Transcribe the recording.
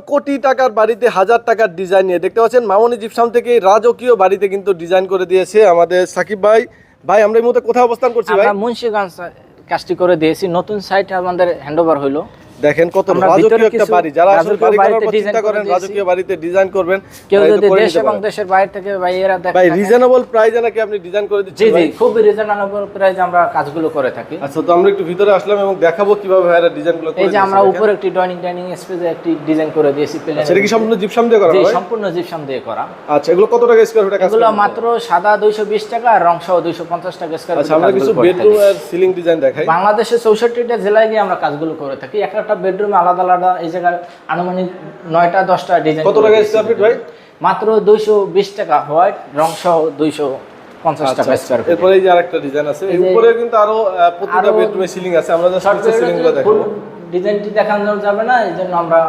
কোটি টাকার বাড়িতে হাজার টাকার ডিজাইন নিয়ে দেখতে পাচ্ছেন মামনি জিপসাম থেকে এই রাজকীয় বাড়িতে কিন্তু ডিজাইন করে দিয়েছে আমাদের সাকিব ভাই। ভাই আমরা এই মুহূর্তে কোথায় অবস্থান করছি ভাই? আমরা মুন্সিগঞ্জ কাজটি করে দিয়েছি, নতুন সাইট আমাদের হ্যান্ডওভার হলো। দেখেন কত রাজকীয় একটা বাড়ি, যারা আসলে বাড়ি করার পর চিন্তা করেন রাজকীয় বাড়িতে ডিজাইন করবেন, কেউ যদি দেশ এবং দেশের বাইরে থেকে ভাইয়েরা দেখেন, ভাই রিজনেবল প্রাইসে নাকি আপনি ডিজাইন করে দিচ্ছেন? জি জি, খুব রিজনেবল প্রাইসে আমরা কাজগুলো করে থাকি। আচ্ছা, তো আমরা একটু ভিতরে আসলাম এবং দেখাবো কিভাবে ভাইরা ডিজাইনগুলো করে। এই যে আমরা উপরে একটি ডাইনিং স্পেসে একটি ডিজাইন করে দিয়েছি। সেটা কি সম্পূর্ণ জিপসাম দিয়ে করা? জি, ভাই সম্পূর্ণ জিপসাম দিয়ে করা। আচ্ছা, এগুলো কত টাকা স্কয়ার ফিট? এগুলো মাত্র সাদা 220 টাকা আর রং সহ 250 টাকা স্কয়ার ফিট। আচ্ছা, আমরা কিছু বেডরুম আর সিলিং ডিজাইন দেখাই। বাংলাদেশের 64টা জেলায় গিয়ে আমরা কাজগুলো করে থাকি। একটা বেডরুমে আলাদা আলাদা এই জায়গায় আনুমানিক 9টা 10টা ডিজাইন। কত টাকা স্কয়ার ফিট ভাই? মাত্র 220 টাকা হোয়াইট, রং সহ 250 টাকা স্কয়ার ফিট। এরপরে এই যে আরেকটা ডিজাইন আছে, এই উপরে কিন্তু আরো প্রতিটা বেডরুমে সিলিং আছে। আমরা জাস্ট সিলিংগুলো দেখাবো। ডিজাইনটি দেখানো যাবে না, এইজন্য আমরা